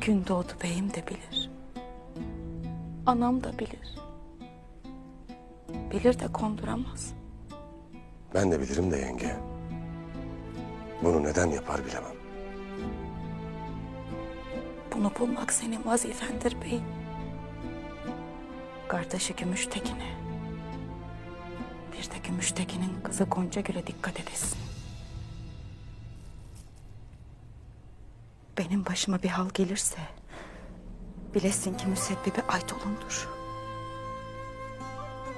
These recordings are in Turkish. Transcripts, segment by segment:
Gündoğdu beyim de bilir. Anam da bilir. Bilir de konduramaz. Ben de bilirim de yenge. Bunu neden yapar bilemem. Bunu bulmak senin vazifendir beyim. Kardeşi Gümüştekin'e, bir de Gümüştekin'in kızı Goncagül'e dikkat edesin. Benim başıma bir hal gelirse bilesin ki müsebbibi Aytolun'dur.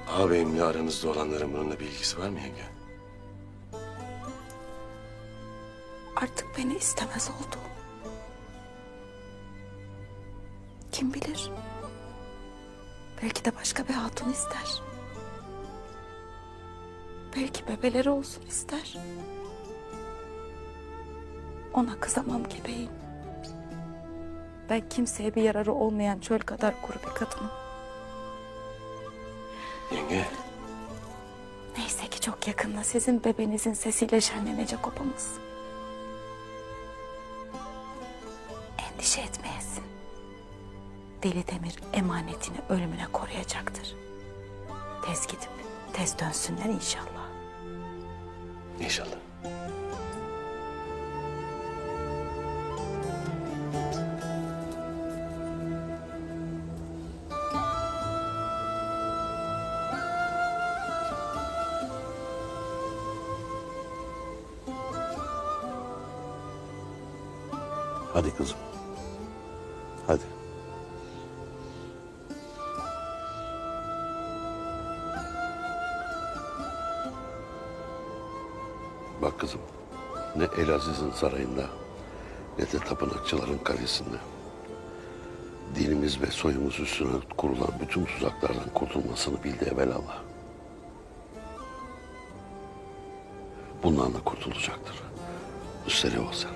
Ağabeyimle aranızda olanların bununla bir ilgisi var mı yenge? Artık beni istemez oldu. Kim bilir? Belki de başka bir hatun ister. Belki bebeleri olsun ister. Ona kızamam ki beyim. Ben kimseye bir yararı olmayan çöl kadar kuru bir kadınım. Yenge, Neyse ki çok yakında sizin bebenizin sesiyle şenlenecek obamız. Endişe etmeyesin. Deli Demir emanetini ölümüne koruyacaktır. Tez gidip tez dönsünler inşallah. inşallah. Hadi kızım. Hadi. Bak kızım, ne Elaziz'in sarayında ne de tapınakçıların kalesinde dinimiz ve soyumuz üstüne kurulan bütün tuzaklardan kurtulmasını bildi evelallah. Bundan da kurtulacaktır. Üstelik o sen.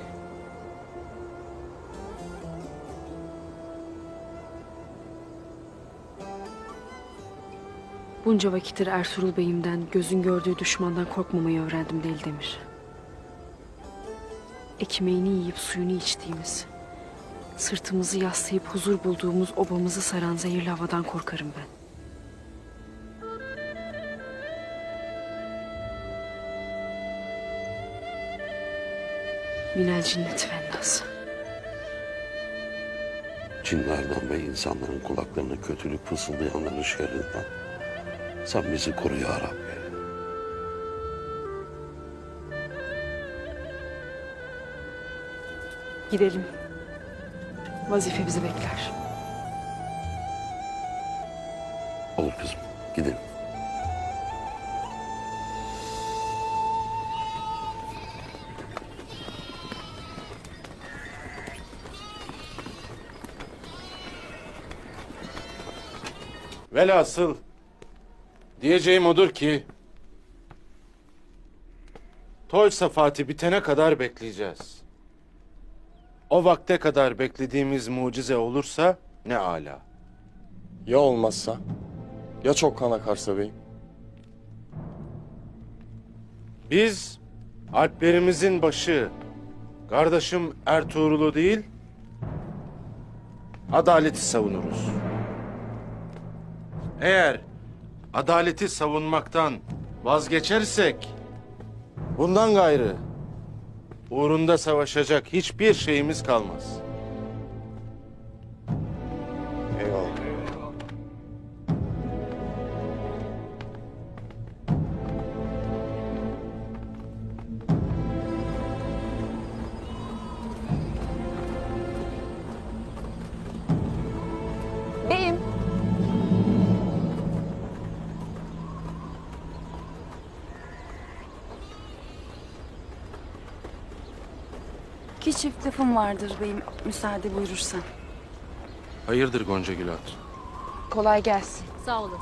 Bunca vakittir Ertuğrul Bey'imden, gözün gördüğü düşmandan korkmamayı öğrendim Deli Demir. Ekmeğini yiyip suyunu içtiğimiz, sırtımızı yaslayıp huzur bulduğumuz obamızı saran zehirli havadan korkarım ben. Minel cinnet fennas. Cinlerden ve insanların kulaklarına kötülük fısıldayanların şerrinden sen bizi koru ya Rabbi. Gidelim. Vazife bizi bekler. Olur kızım, gidelim. Velhasıl diyeceğim odur ki toy safati bitene kadar bekleyeceğiz. O vakte kadar beklediğimiz mucize olursa ne âlâ. Ya olmazsa? Ya çok kan akarsa beyim? Biz alplerimizin başı kardeşim Ertuğrul'u değil adaleti savunuruz. Eğer adaleti savunmaktan vazgeçersek bundan gayrı uğrunda savaşacak hiçbir şeyimiz kalmaz. Eyvallah. Beyim. İki çift lafım vardır beyim, müsaade buyurursan. Hayırdır Goncagül Hatun? Kolay gelsin. Sağ olasın.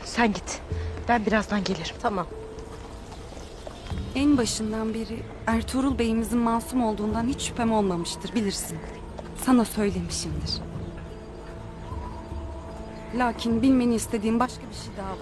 Sen git. Ben birazdan gelirim. Tamam. En başından beri Ertuğrul Bey'imizin masum olduğundan hiç şüphem olmamıştır, bilirsin. Sana söylemişimdir. Lakin bilmeni istediğim başka bir şey daha var.